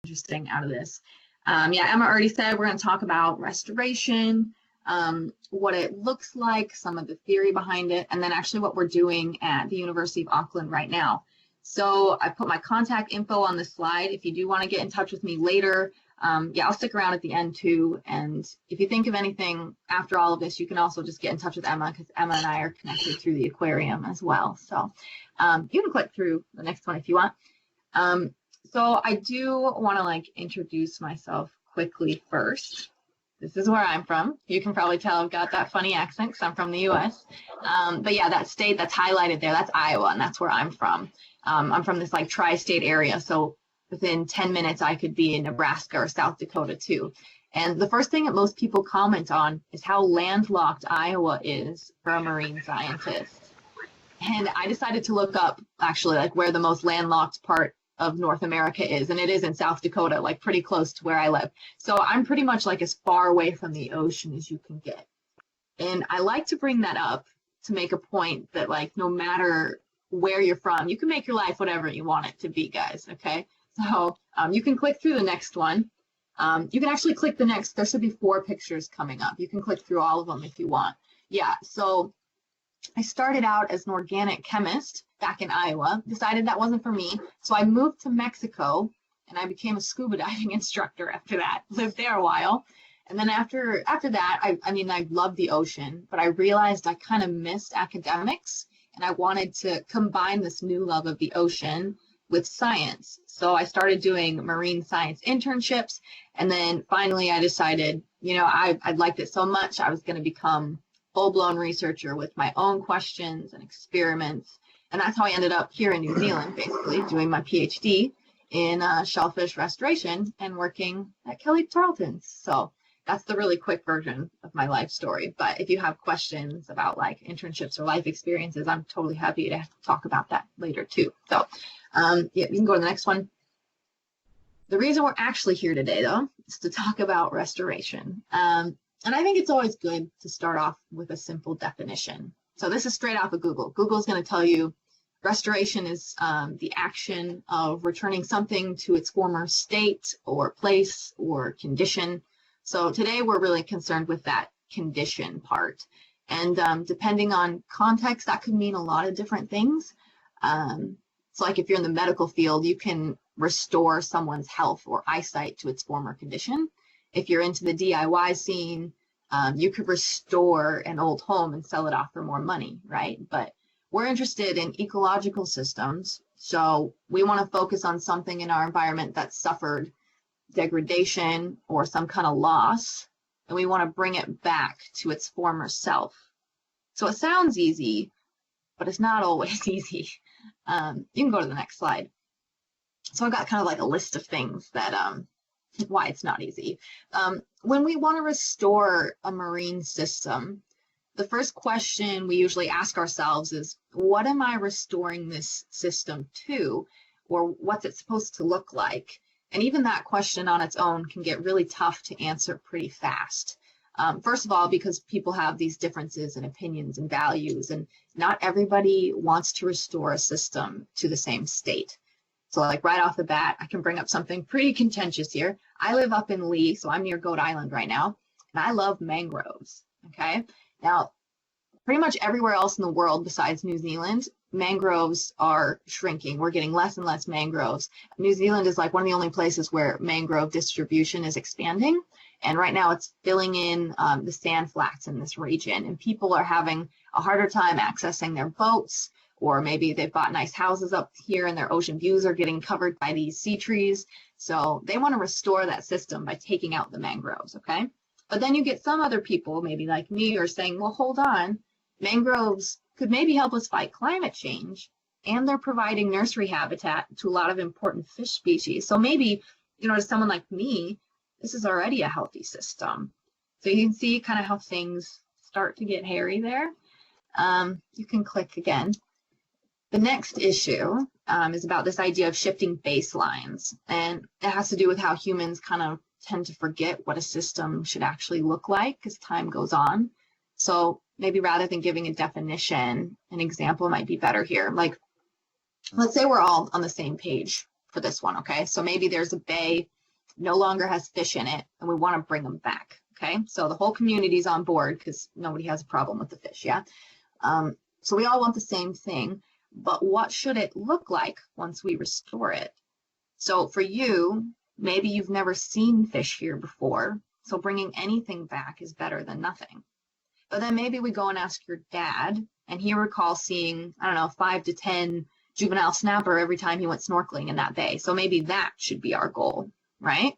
interesting out of this. Yeah, Emma already said we're going to talk about restoration, what it looks like, some of the theory behind it, and then actually what we're doing at the University of Auckland right now. So I put my contact info on the slide. If you do want to get in touch with me later, yeah, I'll stick around at the end too. And if you think of anything after all of this, you can also just get in touch with Emma, because Emma and I are connected through the aquarium as well. So you can click through the next one if you want. So I do want to introduce myself quickly first. This is where I'm from. You can probably tell I've got that funny accent because I'm from the US. But yeah, that state that's highlighted there, that's Iowa, and that's where I'm from. I'm from this tri-state area, so within 10 minutes I could be in Nebraska or South Dakota too. And the first thing that most people comment on is how landlocked Iowa is for a marine scientist. And I decided to look up actually where the most landlocked part of North America is, and it is in South Dakota, pretty close to where I live. So I'm pretty much as far away from the ocean as you can get. And I like to bring that up to make a point that no matter where you're from, you can make your life whatever you want it to be, guys, okay? So you can click through the next one. You can actually click the next, there should be 4 pictures coming up. You can click through all of them if you want. Yeah, so I started out as an organic chemist back in Iowa, decided that wasn't for me. So I moved to Mexico and I became a scuba diving instructor after that, lived there a while. And then after that, I loved the ocean, but I realized I kind of missed academics and I wanted to combine this new love of the ocean with science. So I started doing marine science internships. And then finally I decided, I liked it so much, I was going to become full-blown researcher with my own questions and experiments. And that's how I ended up here in New Zealand, basically doing my PhD in shellfish restoration and working at Kelly Tarleton's. So that's the really quick version of my life story. But if you have questions about internships or life experiences, I'm totally happy to talk about that later too. So yeah, you can go to the next one. The reason we're actually here today, though, is to talk about restoration. And I think it's always good to start off with a simple definition. So this is straight off of Google. Google's going to tell you restoration is the action of returning something to its former state or place or condition. So today we're really concerned with that condition part. And depending on context, that could mean a lot of different things. So if you're in the medical field, you can restore someone's health or eyesight to its former condition. If you're into the DIY scene, you could restore an old home and sell it off for more money, right? But we're interested in ecological systems. So we want to focus on something in our environment that suffered degradation or some kind of loss, and we want to bring it back to its former self. So it sounds easy, but it's not always easy. You can go to the next slide. So I've got kind of a list of things that why it's not easy. When we want to restore a marine system, the first question we usually ask ourselves is, what am I restoring this system to, or what's it supposed to look like? And even that question on its own can get really tough to answer pretty fast. First of all, because people have these differences in opinions and values, and not everybody wants to restore a system to the same state. So right off the bat, I can bring up something pretty contentious here. I live up in Lee, so I'm near Goat Island right now, and I love mangroves, okay? Now, pretty much everywhere else in the world besides New Zealand, mangroves are shrinking. We're getting less and less mangroves. New Zealand is one of the only places where mangrove distribution is expanding. And right now it's filling in the sand flats in this region. And people are having a harder time accessing their boats, or maybe they've bought nice houses up here and their ocean views are getting covered by these sea trees. So they want to restore that system by taking out the mangroves, okay? But then you get some other people, maybe like me, who are saying, well, hold on, mangroves could maybe help us fight climate change, and they're providing nursery habitat to a lot of important fish species. So maybe, to someone like me, this is already a healthy system. So you can see kind of how things start to get hairy there. You can click again. The next issue is about this idea of shifting baselines, and it has to do with how humans kind of tend to forget what a system should actually look like as time goes on. So maybe rather than giving a definition, an example might be better here. Let's say we're all on the same page for this one, okay? So maybe there's a bay no longer has fish in it, and we want to bring them back. Okay, so the whole community's on board because nobody has a problem with the fish, yeah? So we all want the same thing, but what should it look like once we restore it? So for you, maybe you've never seen fish here before, so bringing anything back is better than nothing. But then maybe we go and ask your dad, and he recalls seeing, I don't know, 5 to 10 juvenile snapper every time he went snorkeling in that bay. So maybe that should be our goal, right?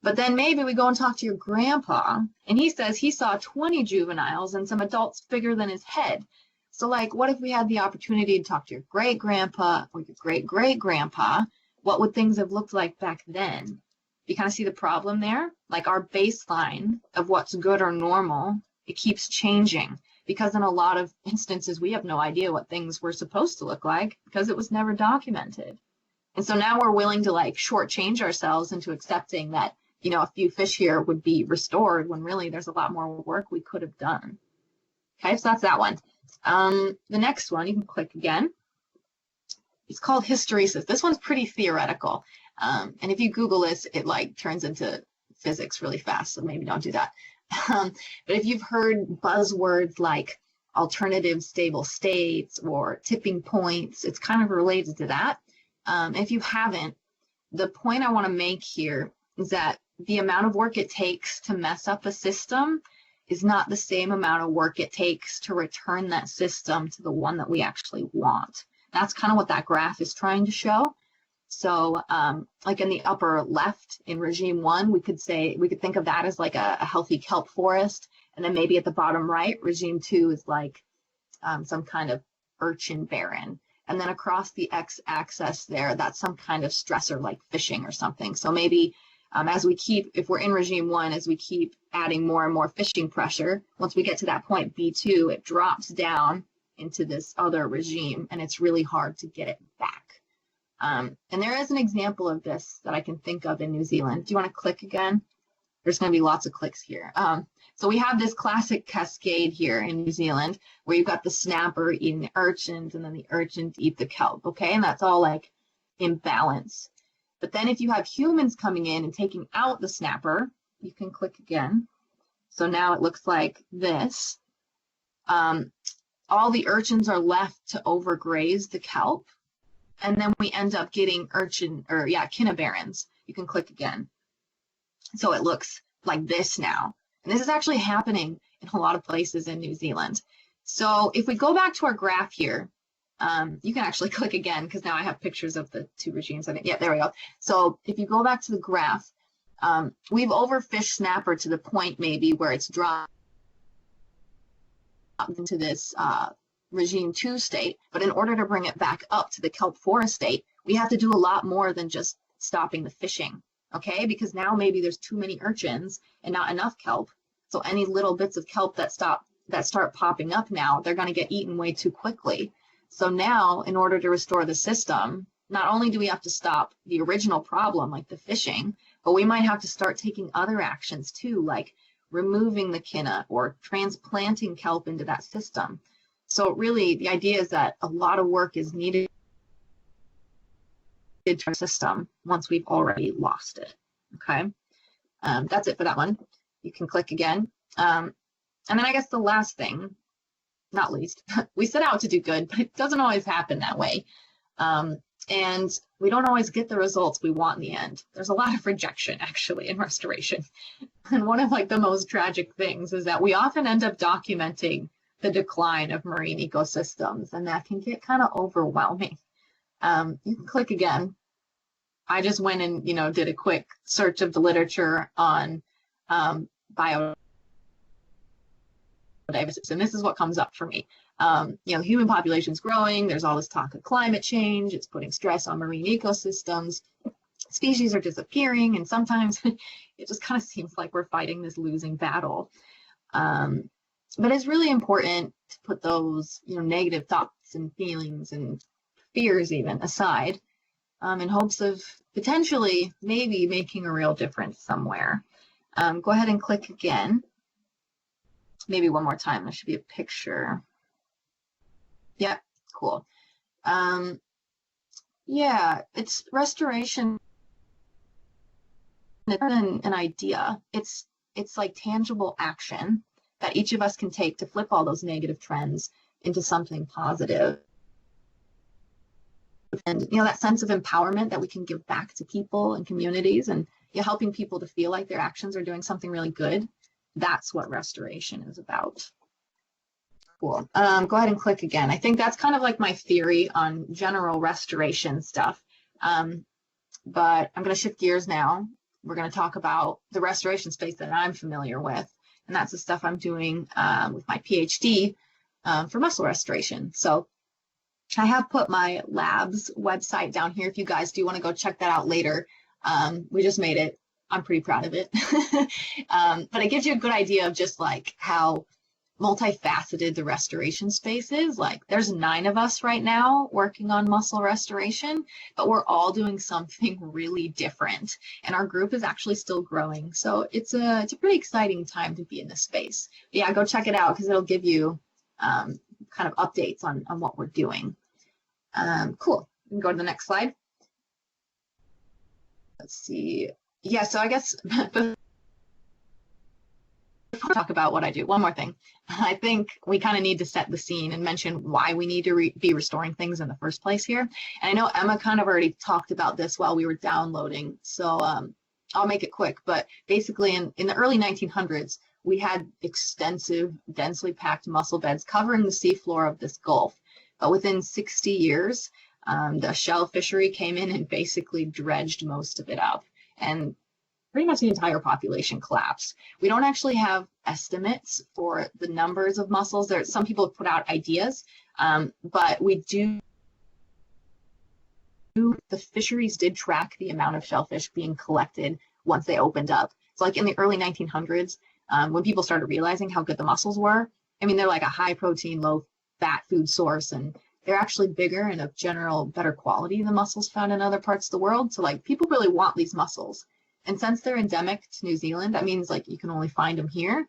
But then maybe we go and talk to your grandpa, and he says he saw 20 juveniles and some adults bigger than his head. So like, what if we had the opportunity to talk to your great-grandpa or your great-great-grandpa? What would things have looked like back then? You kind of see the problem there? Like our baseline of what's good or normal, it keeps changing because in a lot of instances, we have no idea what things were supposed to look like because it was never documented. And so now we're willing to like shortchange ourselves into accepting that, you know, a few fish here would be restored when really there's a lot more work we could have done. Okay, so that's that one. The next one, you can click again. It's called hysteresis. This one's pretty theoretical. And if you Google this, it like turns into physics really fast, so maybe don't do that. But if you've heard buzzwords like alternative stable states or tipping points, it's kind of related to that. If you haven't, the point I want to make here is that the amount of work it takes to mess up a system is not the same amount of work it takes to return that system to the one that we actually want. That's kind of what that graph is trying to show. So like in the upper left in regime 1, we could think of that as like a healthy kelp forest. And then maybe at the bottom right, regime 2 is like some kind of urchin barren. And then across the x-axis there, that's some kind of stressor like fishing or something. So maybe as we keep, if we're in regime 1, as we keep adding more and more fishing pressure, once we get to that point B2, it drops down into this other regime, and it's really hard to get it back. And there is an example of this that I can think of in New Zealand. Do you want to click again? There's going to be lots of clicks here. So we have this classic cascade here in New Zealand where you've got the snapper eating the urchins and then the urchins eat the kelp, okay? And that's all like in balance. But then if you have humans coming in and taking out the snapper, you can click again. So now it looks like this. All the urchins are left to overgraze the kelp. And then we end up getting kinnabarrens. You can click again. So it looks like this now. And this is actually happening in a lot of places in New Zealand. So if we go back to our graph here, you can actually click again because now I have pictures of the two regimes. Yeah, there we go. So if you go back to the graph, we've overfished snapper to the point maybe where it's dropped into this regime 2 state. But in order to bring it back up to the kelp forest state, we have to do a lot more than just stopping the fishing. Okay, because now maybe there's too many urchins and not enough kelp. So any little bits of kelp that start popping up now, they're going to get eaten way too quickly. So now, in order to restore the system, not only do we have to stop the original problem, like the fishing, but we might have to start taking other actions too, like removing the kinna or transplanting kelp into that system. So really, the idea is that a lot of work is needed to our system once we've already lost it. Okay, that's it for that one. You can click again. And then I guess the last thing, not least, we set out to do good, but it doesn't always happen that way. And we don't always get the results we want in the end. There's a lot of rejection actually in restoration. And one of like the most tragic things is that we often end up documenting the decline of marine ecosystems, and that can get kind of overwhelming. You can click again. I just went and, did a quick search of the literature on biodiversity, and this is what comes up for me. Human population's growing. There's all this talk of climate change. It's putting stress on marine ecosystems. Species are disappearing, and sometimes it just kind of seems like we're fighting this losing battle. But it's really important to put those, negative thoughts and feelings and fears even aside, in hopes of potentially maybe making a real difference somewhere. Go ahead and click again. Maybe one more time. There should be a picture. Yep, cool. Yeah, it's restoration an idea. It's like tangible action that each of us can take to flip all those negative trends into something positive. And that sense of empowerment that we can give back to people and communities, and helping people to feel like their actions are doing something really good. That's what restoration is about. Cool. Go ahead and click again. I think that's kind of like my theory on general restoration stuff. But I'm going to shift gears now. We're going to talk about the restoration space that I'm familiar with, and that's the stuff I'm doing with my PhD for mussel restoration. So I have put my lab's website down here if you guys do want to go check that out later. We just made it. I'm pretty proud of it. But it gives you a good idea of just like how multifaceted the restoration space is. Like there's 9 of us right now working on mussel restoration, but we're all doing something really different. And our group is actually still growing. So it's a pretty exciting time to be in this space. But yeah, go check it out because it'll give you kind of updates on what we're doing. Cool. We can go to the next slide. Let's see. Yeah, so I guess before I talk about what I do, one more thing. I think we kind of need to set the scene and mention why we need to be restoring things in the first place here. And I know Emma kind of already talked about this while we were downloading, so I'll make it quick. But basically in the early 1900s, we had extensive, densely packed mussel beds covering the seafloor of this Gulf. But within 60 years, the shell fishery came in and basically dredged most of it up. And pretty much the entire population collapsed. We don't actually have estimates for the numbers of mussels. Some people have put out ideas, but we do. The fisheries did track the amount of shellfish being collected once they opened up. So like in the early 1900s, when people started realizing how good the mussels were, I mean, they're like a high protein, low fat food source, and they're actually bigger and of general better quality than mussels found in other parts of the world. So like people really want these mussels. And since they're endemic to New Zealand, that means like you can only find them here.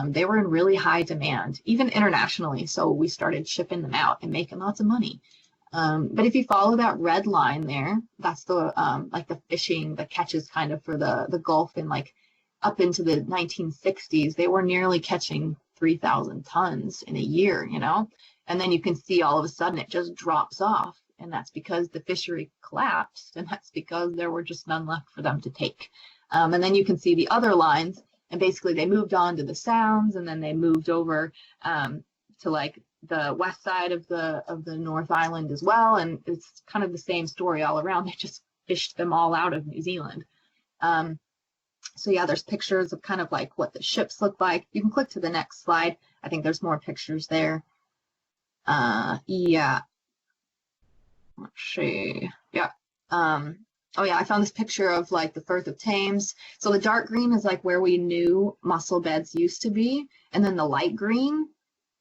They were in really high demand, even internationally. So we started shipping them out and making lots of money. But if you follow that red line there, that's the like the fishing, the catches kind of for the Gulf, and like up into the 1960s, they were nearly catching 3,000 tons in a year, and then you can see all of a sudden it just drops off. And that's because the fishery collapsed, and that's because there were just none left for them to take. And then you can see the other lines, and basically they moved on to the Sounds, and then they moved over to like the west side of the North Island as well. And it's kind of the same story all around. They just fished them all out of New Zealand. So yeah, there's pictures of kind of like what the ships look like. You can click to the next slide. I think there's more pictures there. Yeah. Let's see. Yeah. Oh yeah, I found this picture of like the Firth of Thames. So the dark green is like where we knew mussel beds used to be, and then the light green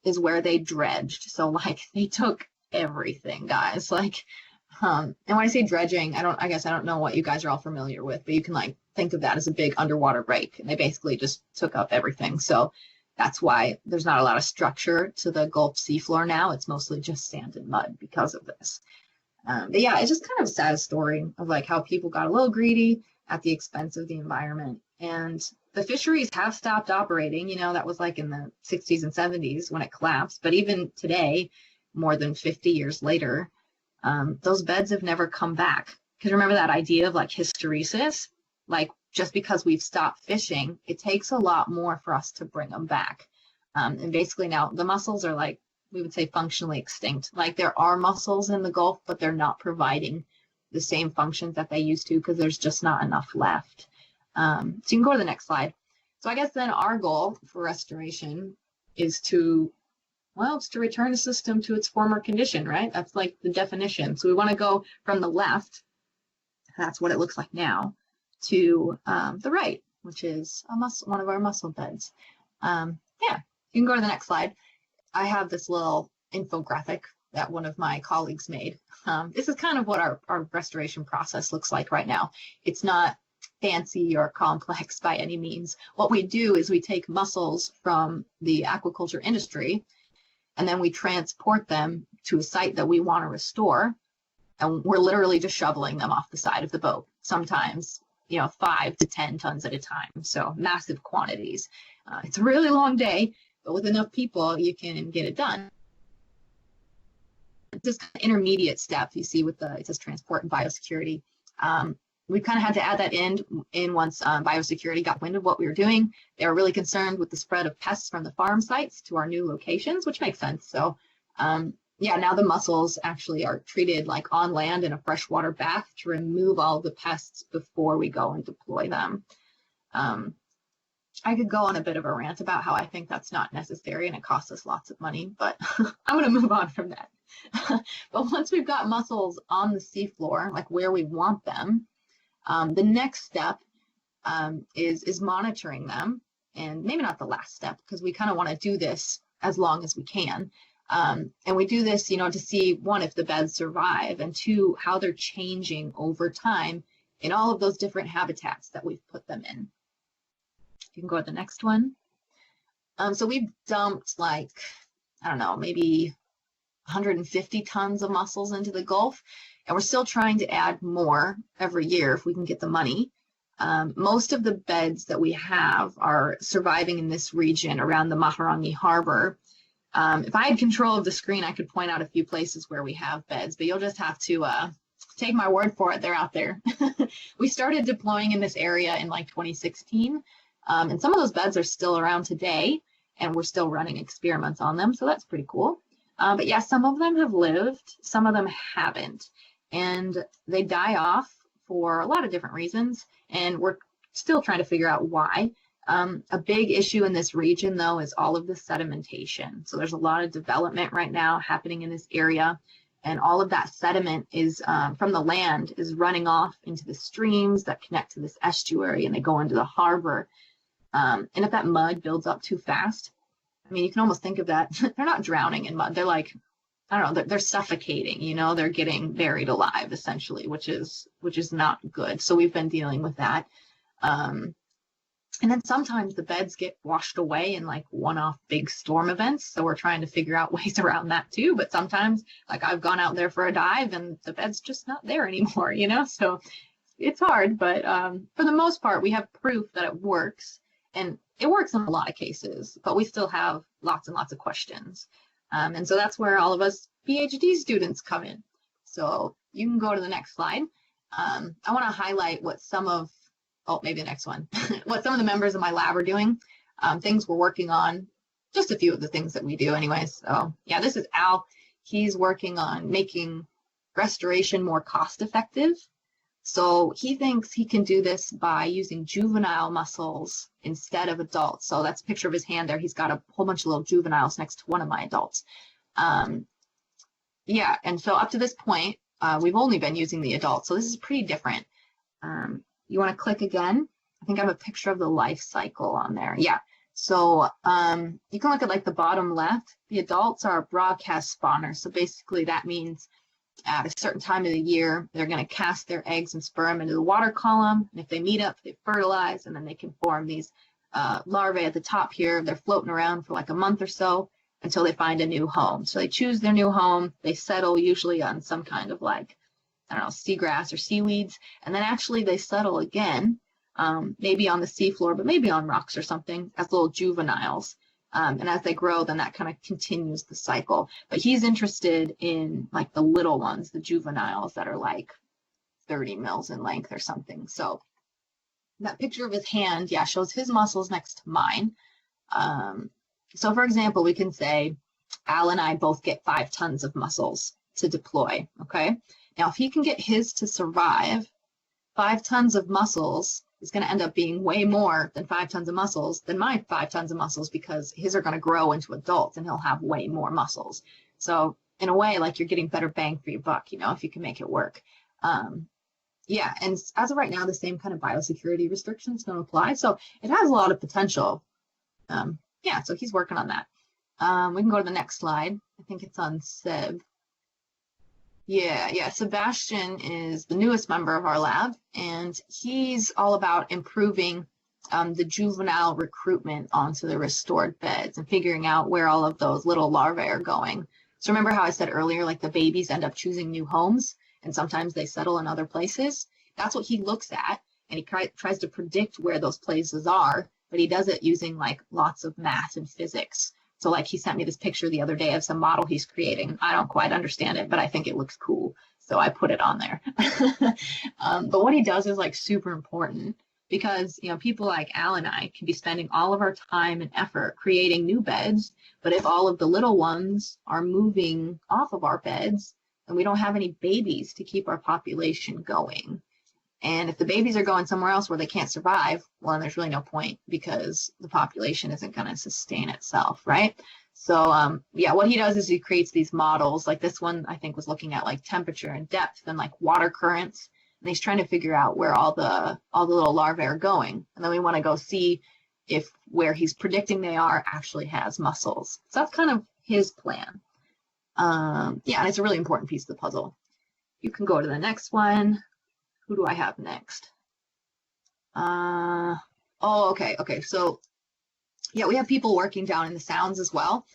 is where they dredged. So like they took everything, guys. Like, and when I say dredging, I guess I don't know what you guys are all familiar with, but you can like think of that as a big underwater rake, and they basically just took up everything. So that's why there's not a lot of structure to the Gulf seafloor now. It's mostly just sand and mud because of this. But yeah, it's just kind of a sad story of like how people got a little greedy at the expense of the environment. And the fisheries have stopped operating, that was like in the 60s and 70s when it collapsed. But even today, more than 50 years later, those beds have never come back. Because remember that idea of like hysteresis? Like just because we've stopped fishing, it takes a lot more for us to bring them back. And basically now the mussels are like, we would say functionally extinct. Like there are mussels in the Gulf, but they're not providing the same functions that they used to because there's just not enough left. So you can go to the next slide. So I guess then our goal for restoration is to return the system to its former condition, right? That's like the definition. So we want to go from the left, that's what it looks like now, to the right, which is one of our mussel beds. Yeah, you can go to the next slide. I have this little infographic that one of my colleagues made. This is kind of what our restoration process looks like right now. It's not fancy or complex by any means. What we do is we take mussels from the aquaculture industry, and then we transport them to a site that we want to restore. And we're literally just shoveling them off the side of the boat. Sometimes, 5 to 10 tons at a time. So massive quantities. It's a really long day, but with enough people, you can get it done. This intermediate step you see with it says transport and biosecurity. We kind of had to add that in once biosecurity got wind of what we were doing. They were really concerned with the spread of pests from the farm sites to our new locations, which makes sense. So yeah, now the mussels actually are treated like on land in a freshwater bath to remove all the pests before we go and deploy them. I could go on a bit of a rant about how I think that's not necessary and it costs us lots of money, but I'm going to move on from that. But once we've got mussels on the seafloor, like where we want them, the next step is monitoring them, and maybe not the last step, because we kind of want to do this as long as we can. And we do this, to see, one, if the beds survive, and two, how they're changing over time in all of those different habitats that we've put them in. You can go to the next one. So we've dumped I don't know, maybe 150 tons of mussels into the Gulf, and we're still trying to add more every year if we can get the money. Most of the beds that we have are surviving in this region around the Maharangi Harbor. If I had control of the screen, I could point out a few places where we have beds, but you'll just have to take my word for it. They're out there. We started deploying in this area in 2016, and some of those beds are still around today, and we're still running experiments on them, so that's pretty cool. But yeah, some of them have lived, some of them haven't, and they die off for a lot of different reasons, and we're still trying to figure out why. A big issue in this region, though, is all of the sedimentation. So there's a lot of development right now happening in this area, and all of that sediment is from the land is running off into the streams that connect to this estuary, and they go into the harbor. And if that mud builds up too fast, I mean, you can almost think of that. They're not drowning in mud. They're I don't know, they're suffocating, they're getting buried alive essentially, which is not good. So we've been dealing with that. And then sometimes the beds get washed away in one-off big storm events. So we're trying to figure out ways around that too. But sometimes I've gone out there for a dive and the bed's just not there anymore, so it's hard. But for the most part, we have proof that it works. And it works in a lot of cases, but we still have lots and lots of questions. And so that's where all of us PhD students come in. So you can go to the next slide. I want to highlight what maybe the next one, what some of the members of my lab are doing, things we're working on, just a few of the things that we do anyways. So yeah, this is Al. He's working on making restoration more cost effective. So he thinks he can do this by using juvenile mussels instead of adults. So that's a picture of his hand there. He's got a whole bunch of little juveniles next to one of my adults. Yeah, and so up to this point, we've only been using the adults. So this is pretty different. You want to click again? I think I have a picture of the life cycle on there. Yeah, so you can look at the bottom left. The adults are broadcast spawners. So basically that means at a certain time of the year, they're going to cast their eggs and sperm into the water column. And if they meet up, they fertilize, and then they can form these larvae at the top here. They're floating around for a month or so until they find a new home. So they choose their new home. They settle usually on some kind of I don't know, seagrass or seaweeds. And then actually they settle again, maybe on the seafloor, but maybe on rocks or something as little juveniles. And as they grow, then that kind of continues the cycle. But he's interested in the little ones, the juveniles that are 30 mils in length or something. So that picture of his hand, yeah, shows his mussels next to mine. So for example, we can say Al and I both get 5 tons of mussels to deploy, okay? Now, if he can get his to survive, 5 tons of mussels is going to end up being way more than 5 tons of mussels than my 5 tons of mussels, because his are going to grow into adults and he'll have way more mussels. So in a way, you're getting better bang for your buck, if you can make it work. Yeah, and as of right now, the same kind of biosecurity restrictions don't apply. So it has a lot of potential. Yeah, so he's working on that. We can go to the next slide. I think it's on Seb. Yeah, Sebastian is the newest member of our lab, and he's all about improving the juvenile recruitment onto the restored beds and figuring out where all of those little larvae are going. So remember how I said earlier, the babies end up choosing new homes, and sometimes they settle in other places? That's what he looks at, and he tries to predict where those places are, but he does it using like lots of math and physics. So like he sent me this picture the other day of some model he's creating. I don't quite understand it, but I think it looks cool. So I put it on there. But what he does is like super important, because people like Al and I can be spending all of our time and effort creating new beds, but if all of the little ones are moving off of our beds, then we don't have any babies to keep our population going. And if the babies are going somewhere else where they can't survive, well, then there's really no point, because the population isn't going to sustain itself, right? So yeah, what he does is he creates these models. Like this one, I think, was looking at like temperature and depth and like water currents. And he's trying to figure out where all the little larvae are going. And then we want to go see if where he's predicting they are actually has mussels. So that's kind of his plan. Yeah, and it's a really important piece of the puzzle. You can go to the next one. Who do I have next? Oh, okay. So yeah, we have people working down in the sounds as well.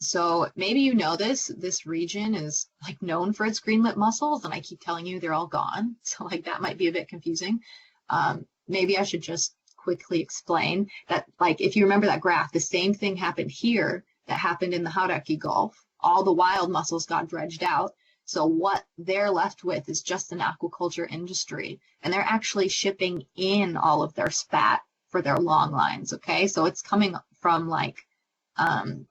So maybe this region is like known for its green lip mussels, and I keep telling you they're all gone. So like that might be a bit confusing. Maybe I should just quickly explain that, like, if you remember that graph, the same thing happened here that happened in the Hauraki Gulf. All the wild mussels got dredged out. So what they're left with is just an aquaculture industry, and they're actually shipping in all of their spat for their long lines, okay? So it's coming from like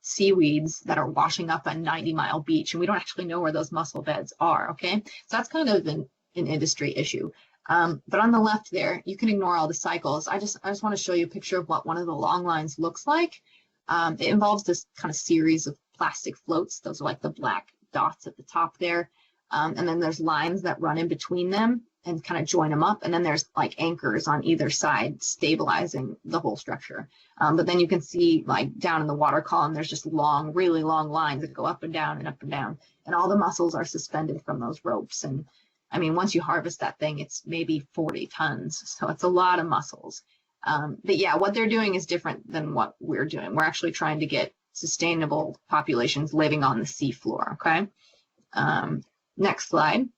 seaweeds that are washing up on 90-mile beach, and we don't actually know where those mussel beds are, okay? So that's kind of an industry issue. But on the left there, you can ignore all the cycles. I just want to show you a picture of what one of the long lines looks like. It involves this kind of series of plastic floats. Those are like the black dots at the top there. And then there's lines that run in between them and kind of join them up. And then there's like anchors on either side stabilizing the whole structure. But then you can see like down in the water column, there's just long, really long lines that go up and down and up and down. And all the mussels are suspended from those ropes. And I mean, once you harvest that thing, it's maybe 40 tons. So it's a lot of mussels. But yeah, what they're doing is different than what we're doing. We're actually trying to get sustainable populations living on the seafloor, okay? Next slide.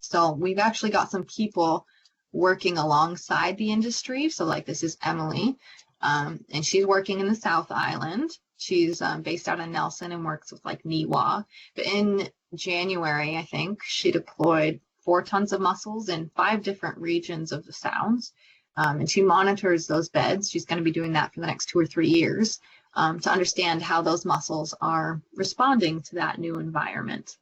So we've actually got some people working alongside the industry. So like this is Emily, and she's working in the South Island. She's based out of Nelson and works with like Niwa. But in January, I think, she deployed 4 tons of mussels in 5 different regions of the Sounds. And she monitors those beds. She's going to be doing that for the next 2 or 3 years to understand how those mussels are responding to that new environment.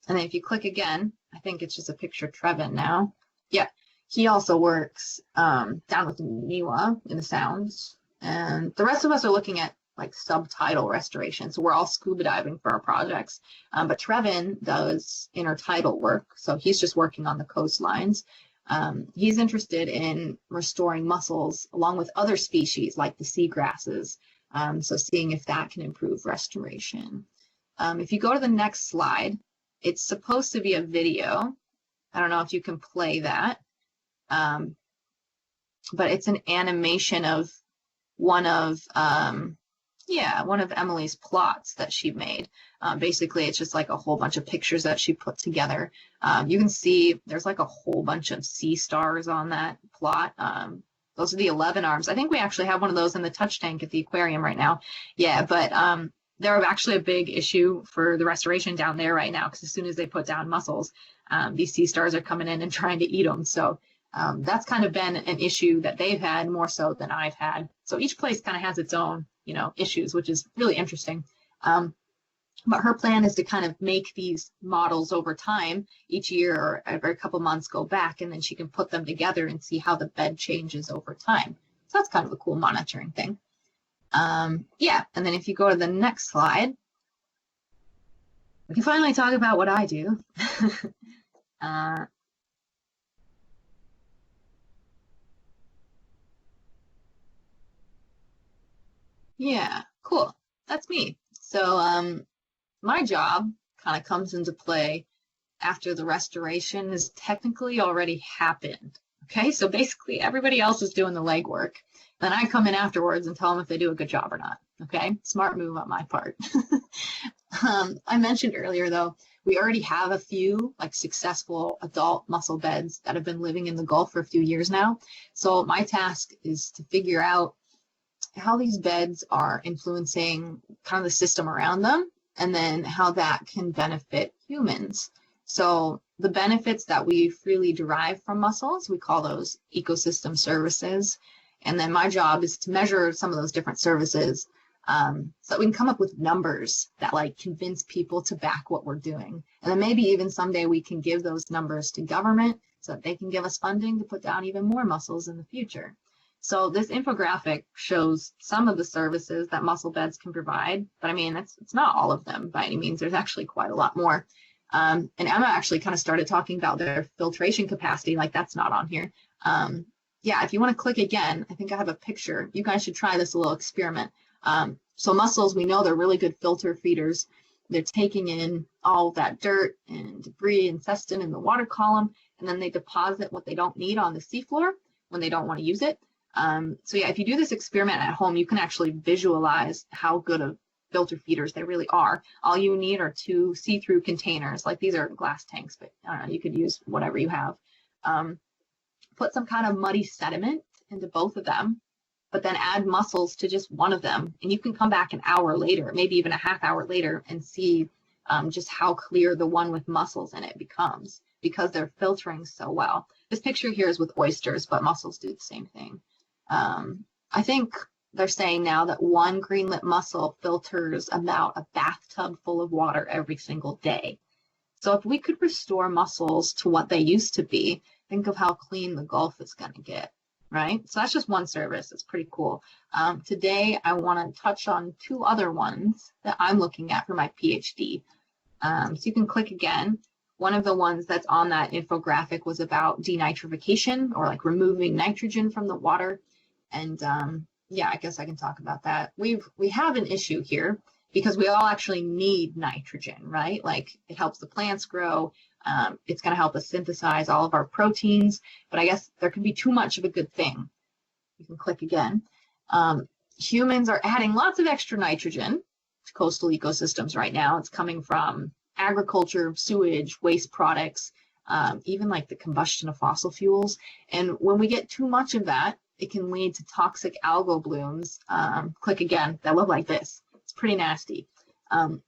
And then if you click again, I think it's just a picture of Trevin now. Yeah, he also works down with Niwa in the Sounds. And the rest of us are looking at like subtidal restoration. So we're all scuba diving for our projects. But Trevin does intertidal work. So he's just working on the coastlines. He's interested in restoring mussels along with other species like the seagrasses. So seeing if that can improve restoration. If you go to the next slide, it's supposed to be a video. I don't know if you can play that. But it's an animation of one of Emily's plots that she made. Basically, it's just like a whole bunch of pictures that she put together. You can see there's like a whole bunch of sea stars on that plot. Those are the 11 arms. I think we actually have one of those in the touch tank at the aquarium right now. Yeah, but they're actually a big issue for the restoration down there right now, because as soon as they put down mussels, these sea stars are coming in and trying to eat them. So that's kind of been an issue that they've had more so than I've had. So each place kind of has its own, issues, which is really interesting. But her plan is to kind of make these models over time, each year or every couple months go back, and then she can put them together and see how the bed changes over time. So that's kind of a cool monitoring thing. Yeah, and then if you go to the next slide, we can finally talk about what I do. Yeah, cool. That's me. So my job kind of comes into play after the restoration has technically already happened. Okay, so basically everybody else is doing the legwork. Then I come in afterwards and tell them if they do a good job or not. Okay, smart move on my part. I mentioned earlier, though, We already have a few like successful adult mussel beds that have been living in the Gulf for a few years now. So my task is to figure out how these beds are influencing kind of the system around them, and then how that can benefit humans. So the benefits that we freely derive from mussels, we call those ecosystem services. And then my job is to measure some of those different services so that we can come up with numbers that like convince people to back what we're doing. And then maybe even someday we can give those numbers to government so that they can give us funding to put down even more mussels in the future. So this infographic shows some of the services that mussel beds can provide, but I mean, it's not all of them by any means. There's actually quite a lot more. And Emma actually kind of started talking about their filtration capacity, like that's not on here. Yeah, if you want to click again, I think I have a picture. You guys should try this little experiment. So mussels, we know they're really good filter feeders. They're taking in all that dirt and debris and cestin in the water column, and then they deposit what they don't need on the seafloor when they don't want to use it. So yeah, if you do this experiment at home, you can actually visualize how good of filter feeders they really are. All you need are 2 see-through containers. Like these are glass tanks, but I don't know, you could use whatever you have. Put some kind of muddy sediment into both of them, but then add mussels to just one of them. And you can come back an hour later, maybe even a half hour later, and see just how clear the one with mussels in it becomes because they're filtering so well. This picture here is with oysters, but mussels do the same thing. I think they're saying now that 1 greenlit mussel filters about a bathtub full of water every single day. So if we could restore mussels to what they used to be, think of how clean the Gulf is going to get, right? So that's just one service. It's pretty cool. Today, I want to touch on 2 other ones that I'm looking at for my PhD. So you can click again. One of the ones that's on that infographic was about denitrification, or like removing nitrogen from the water. And yeah, I guess I can talk about that. We have an issue here because we all actually need nitrogen, right? Like it helps the plants grow. It's going to help us synthesize all of our proteins, but I guess there can be too much of a good thing. You can click again. Humans are adding lots of extra nitrogen to coastal ecosystems right now. It's coming from agriculture, sewage, waste products, even like the combustion of fossil fuels. And when we get too much of that, it can lead to toxic algal blooms. Click again, that look like this. It's pretty nasty.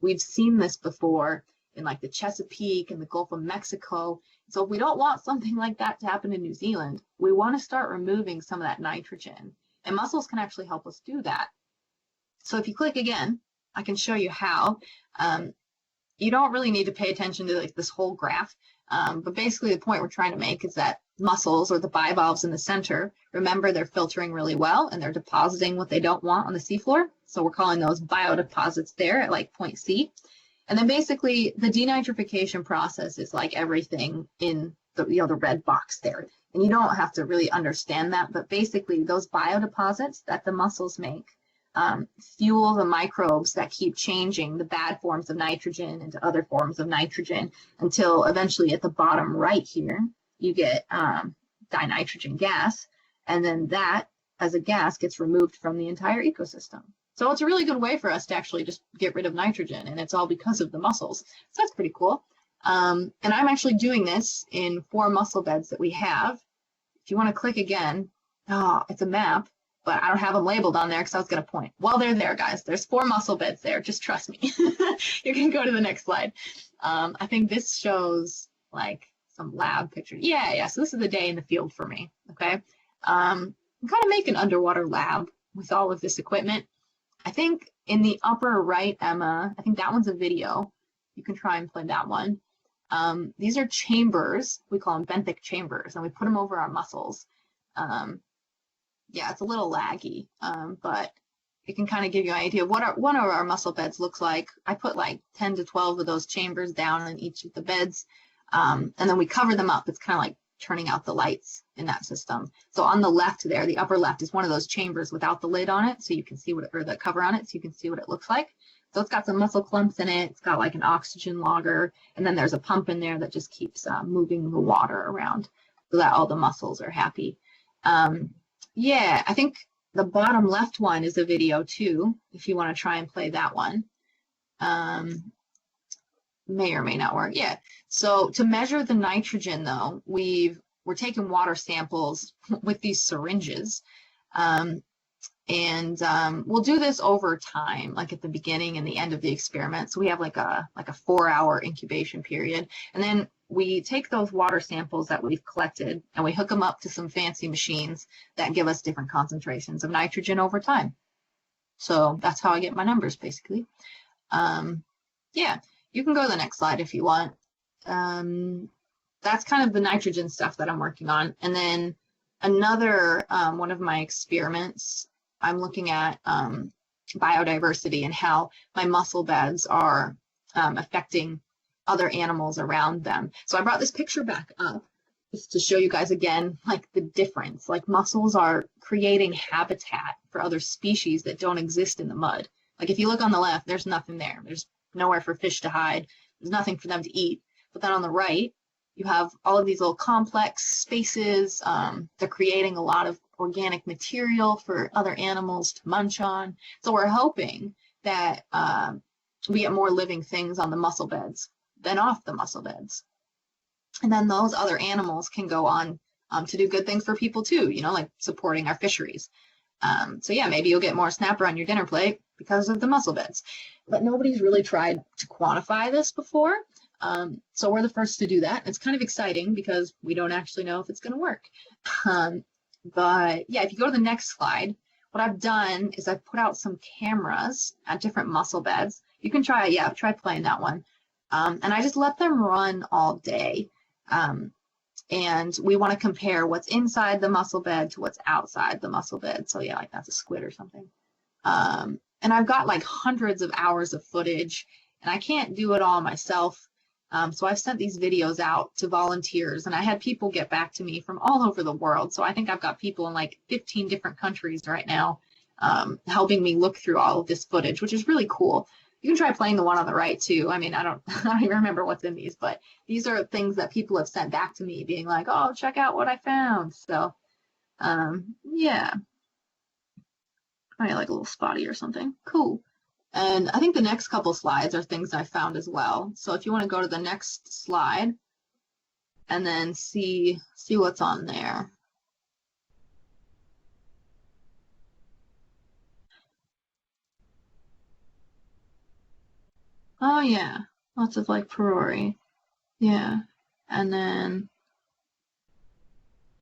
We've seen this before in like the Chesapeake and the Gulf of Mexico. So if we don't want something like that to happen in New Zealand, we want to start removing some of that nitrogen. And mussels can actually help us do that. So if you click again, I can show you how. You don't really need to pay attention to like this whole graph, but basically the point we're trying to make is that mussels, or the bivalves in the center, remember they're filtering really well and they're depositing what they don't want on the seafloor. So we're calling those biodeposits there at like point C. And then basically the denitrification process is like everything in the, the red box there. And you don't have to really understand that, but basically those biodeposits that the mussels make fuel the microbes that keep changing the bad forms of nitrogen into other forms of nitrogen until eventually at the bottom right here, you get dinitrogen gas. And then that as a gas gets removed from the entire ecosystem. So it's a really good way for us to actually just get rid of nitrogen, and it's all because of the mussels. So that's pretty cool. And I'm actually doing this in 4 mussel beds that we have. If you want to click again, it's a map, but I don't have them labeled on there because I was going to point. Well, they're there, guys. There's 4 mussel beds there. Just trust me. You can go to the next slide. I think this shows like some lab pictures. Yeah. So this is the day in the field for me. Okay. I'm kind of making an underwater lab with all of this equipment. I think in the upper right, Emma, I think that one's a video. You can try and play that one. These are chambers. We call them benthic chambers, and we put them over our mussels. Yeah, it's a little laggy, but it can kind of give you an idea of what one of our mussel beds looks like. I put like 10 to 12 of those chambers down in each of the beds, and then we cover them up. It's kind of like turning out the lights in that system. So on the left there, the upper left is one of those chambers without the lid on it, so you can see what, or the cover on it, so you can see what it looks like. So it's got some mussel clumps in it. It's got like an oxygen logger, and then there's a pump in there that just keeps moving the water around so that all the mussels are happy. Yeah, I think the bottom left one is a video too, if you want to try and play that one. may or may not work. Yeah. So to measure the nitrogen, though, we're taking water samples with these syringes. We'll do this over time, like at the beginning and the end of the experiment. So we have like a 4-hour incubation period. And then we take those water samples that we've collected and we hook them up to some fancy machines that give us different concentrations of nitrogen over time. So that's how I get my numbers, basically. Yeah, you can go to the next slide if you want. That's kind of the nitrogen stuff that I'm working on. And then another one of my experiments, I'm looking at biodiversity and how my mussel beds are affecting other animals around them. So I brought this picture back up just to show you guys again, like the difference. Like mussels are creating habitat for other species that don't exist in the mud. Like if you look on the left, there's nothing there. There's nowhere for fish to hide. There's nothing for them to eat. But then on the right, you have all of these little complex spaces. They're creating a lot of organic material for other animals to munch on. So we're hoping that we get more living things on the mussel beds than off the mussel beds. And then those other animals can go on to do good things for people too, you know, like supporting our fisheries. So yeah, maybe you'll get more snapper on your dinner plate because of the mussel beds. But nobody's really tried to quantify this before. So we're the first to do that. It's kind of exciting because we don't actually know if it's going to work. But yeah, if you go to the next slide, what I've done is I've put out some cameras at different mussel beds. You can try, yeah, try playing that one. And I just let them run all day. And we want to compare what's inside the mussel bed to what's outside the mussel bed. So yeah, like that's a squid or something. And I've got like hundreds of hours of footage and I can't do it all myself. So I've sent these videos out to volunteers and I had people get back to me from all over the world. So I think I've got people in like 15 different countries right now helping me look through all of this footage, which is really cool. You can try playing the one on the right too. I mean, I don't even remember what's in these, but these are things that people have sent back to me being like, oh, check out what I found. So yeah, probably like a little spotty or something. Cool. And I think the next couple slides are things I found as well. So if you want to go to the next slide and then see what's on there. Oh yeah, lots of like Perori. Yeah. And then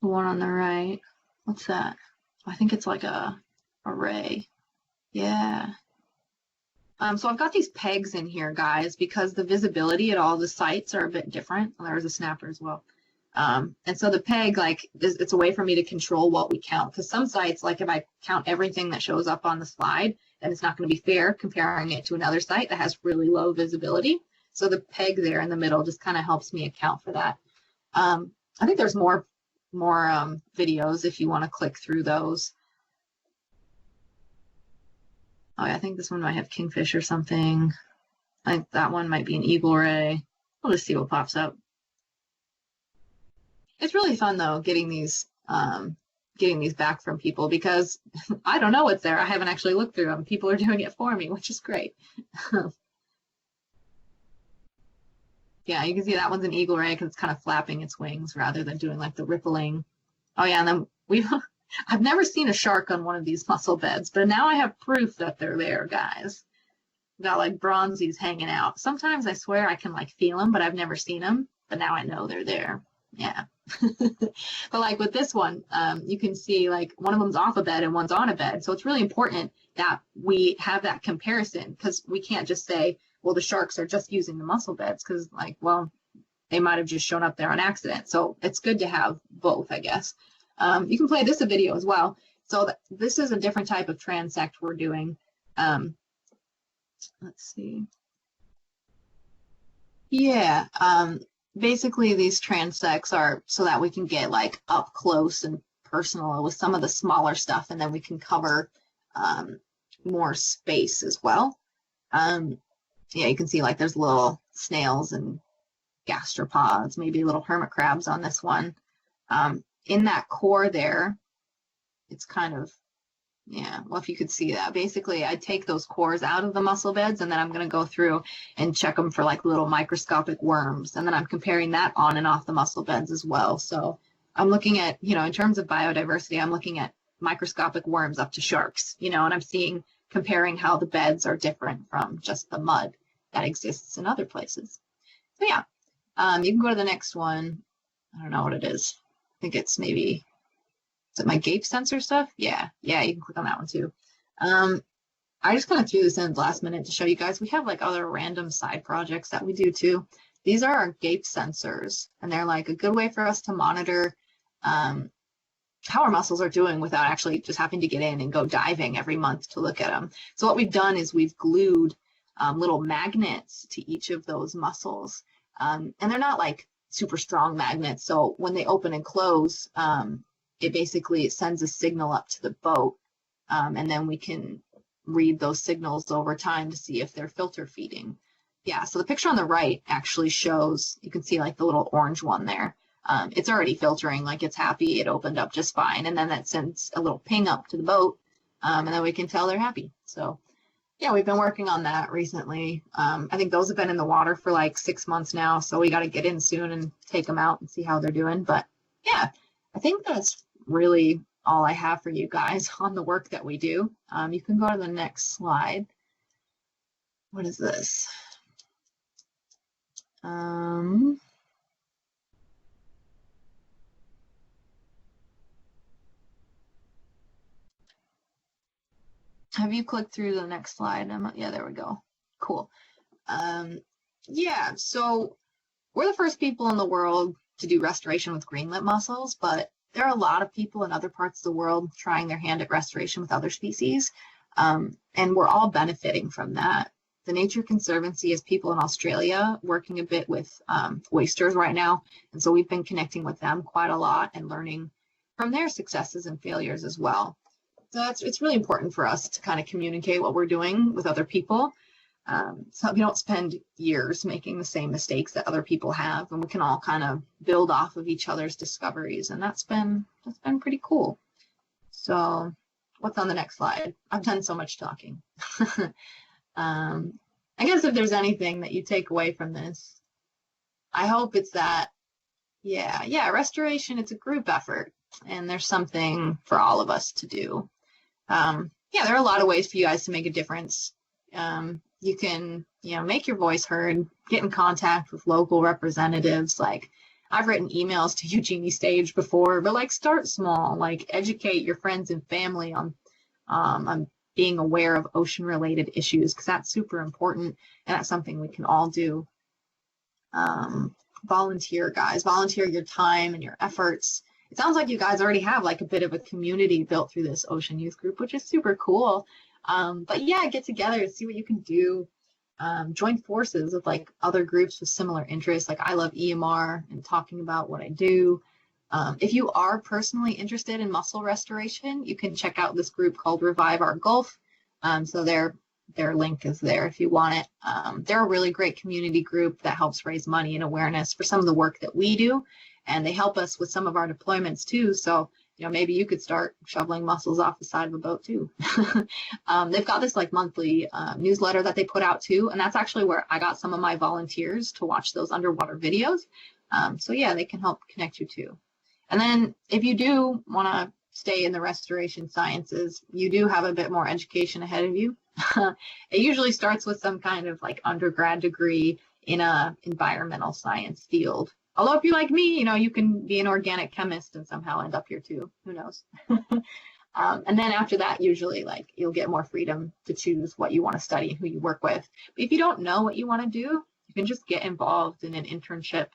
the one on the right, what's that? I think it's like a array. Yeah. So I've got these pegs in here, guys, because the visibility at all the sites are a bit different. Oh, there's a snapper as well. And so the peg, like, it's a way for me to control what we count. Because some sites, like if I count everything that shows up on the slide, then it's not going to be fair comparing it to another site that has really low visibility. So the peg there in the middle just kind of helps me account for that. I think there's more videos if you want to click through those. Oh, yeah, I think this one might have kingfish or something. I think that one might be an eagle ray. We'll just see what pops up. It's really fun though getting these back from people because I don't know what's there. I haven't actually looked through them. People are doing it for me, which is great. Yeah, you can see that one's an eagle ray because it's kind of flapping its wings rather than doing like the rippling. Oh yeah, and then I've never seen a shark on one of these mussel beds, but now I have proof that they're there, guys. We've got like bronzies hanging out. Sometimes I swear I can like feel them, but I've never seen them. But now I know they're there. Yeah. But like with this one, you can see like one of them's off a bed and one's on a bed. So it's really important that we have that comparison because we can't just say, well, the sharks are just using the mussel beds because like, well, they might have just shown up there on accident. So it's good to have both, I guess. You can play this a video as well. So this is a different type of transect we're doing. Let's see. Yeah, basically these transects are so that we can get like up close and personal with some of the smaller stuff, and then we can cover more space as well. Yeah, you can see like there's little snails and gastropods, maybe little hermit crabs on this one. In that core there, it's kind of Yeah, well, if you could see that, basically I take those cores out of the mussel beds and then I'm going to go through and check them for like little microscopic worms. And then I'm comparing that on and off the mussel beds as well. So I'm looking at, in terms of biodiversity, I'm looking at microscopic worms up to sharks, and I'm comparing how the beds are different from just the mud that exists in other places. So yeah, you can go to the next one. I don't know what it is. I think it's maybe... Is it my gape sensor stuff? Yeah, you can click on that one too. I just kind of threw this in last minute to show you guys. We have like other random side projects that we do too. These are our gape sensors, and they're like a good way for us to monitor how our mussels are doing without actually just having to get in and go diving every month to look at them. So what we've done is we've glued little magnets to each of those mussels, and they're not like super strong magnets. So when they open and close, it basically sends a signal up to the boat, and then we can read those signals over time to see if they're filter feeding. Yeah, so the picture on the right actually shows, you can see like the little orange one there. It's already filtering, like it's happy, it opened up just fine, and then that sends a little ping up to the boat, and then we can tell they're happy. So yeah, we've been working on that recently. I think those have been in the water for like 6 months now, so we got to get in soon and take them out and see how they're doing. But yeah, I think that's really all I have for you guys on the work that we do. You can go to the next slide. What is this? Have you clicked through the next slide? Yeah, there we go. Cool. Yeah, so we're the first people in the world to do restoration with greenlet mussels, but there are a lot of people in other parts of the world trying their hand at restoration with other species, and we're all benefiting from that. The Nature Conservancy has people in Australia working a bit with oysters right now, and so we've been connecting with them quite a lot and learning from their successes and failures as well. So it's really important for us to kind of communicate what we're doing with other people, so we don't spend years making the same mistakes that other people have, and we can all kind of build off of each other's discoveries, and that's been pretty cool. So what's on the next slide? I've done so much talking. I guess if there's anything that you take away from this, I hope it's that, yeah, restoration, it's a group effort, and there's something for all of us to do. Yeah, there are a lot of ways for you guys to make a difference. You can, make your voice heard, get in contact with local representatives. Like, I've written emails to Eugenie Stage before, but like, start small, like educate your friends and family on being aware of ocean-related issues, because that's super important, and that's something we can all do. Volunteer, guys, volunteer your time and your efforts. It sounds like you guys already have like a bit of a community built through this Ocean Youth Group, which is super cool. But yeah, get together, see what you can do. Join forces with like other groups with similar interests. Like, I love EMR and talking about what I do. If you are personally interested in mussel restoration, you can check out this group called Revive Our Gulf. So their link is there if you want it. They're a really great community group that helps raise money and awareness for some of the work that we do, and they help us with some of our deployments too. So maybe you could start shoveling mussels off the side of a boat too. They've got this like monthly newsletter that they put out too, and that's actually where I got some of my volunteers to watch those underwater videos. So yeah, they can help connect you too. And then if you do want to stay in the restoration sciences, you do have a bit more education ahead of you. It usually starts with some kind of like undergrad degree in a environmental science field. Although if you're like me, you can be an organic chemist and somehow end up here too. Who knows? And then after that, usually like you'll get more freedom to choose what you want to study and who you work with. But if you don't know what you want to do, you can just get involved in an internship.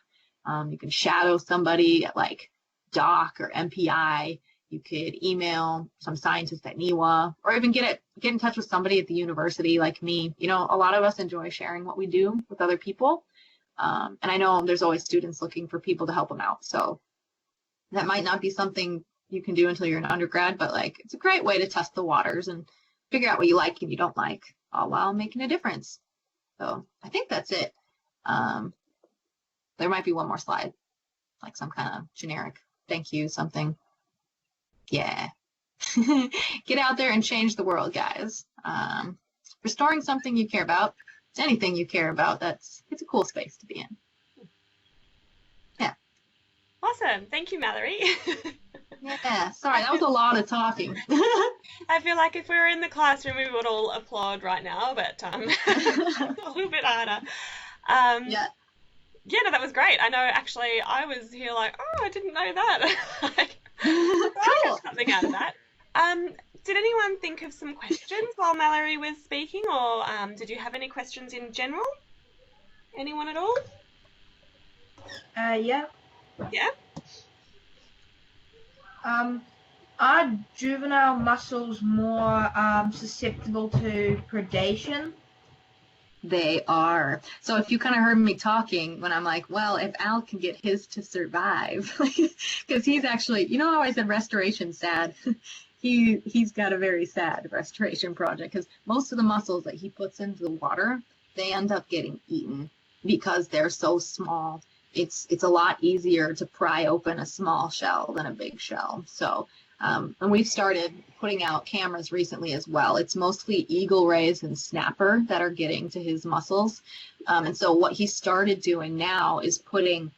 You can shadow somebody at like DOC or MPI. You could email some scientist at NIWA, or even get in touch with somebody at the university like me. A lot of us enjoy sharing what we do with other people. And I know there's always students looking for people to help them out. So that might not be something you can do until you're an undergrad, but like, it's a great way to test the waters and figure out what you like and you don't like, all while making a difference. So I think that's it. There might be one more slide, like some kind of generic thank you, something. Yeah. Get out there and change the world, guys. Restoring something you care about, it's anything you care about, it's a cool space to be in. Yeah. Awesome. Thank you, Mallory. Yeah, sorry, that was a lot of talking. I feel like if we were in the classroom, we would all applaud right now, but a little bit harder. Yeah. Yeah, no, that was great. I know, actually, I was here like, oh, I didn't know that. I got something out of that. Did anyone think of some questions while Mallory was speaking, or did you have any questions in general? Anyone at all? Yeah. Yeah? Are juvenile mussels more susceptible to predation? They are. So if you kind of heard me talking when I'm like, well, if Al can get his to survive, because he's actually, you know how I said restoration's sad? He's got a very sad restoration project because most of the mussels that he puts into the water, they end up getting eaten because they're so small. It's a lot easier to pry open a small shell than a big shell. So, and we've started putting out cameras recently as well. It's mostly eagle rays and snapper that are getting to his mussels. And so what he started doing now is putting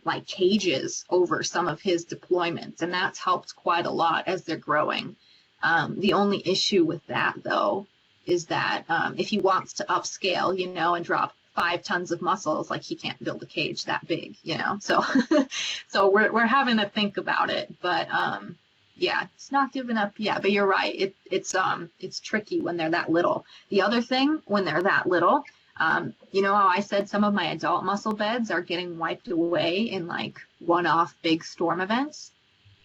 like cages over some of his deployments, and that's helped quite a lot as they're growing. The only issue with that, though, is that if he wants to upscale, you know, and drop 5 tons of mussels, like he can't build a cage that big, you know. So, so we're having to think about it, but yeah, it's not giving up yet. But you're right, it's tricky when they're that little. The other thing, when they're that little, you know how I said some of my adult mussel beds are getting wiped away in like one-off big storm events?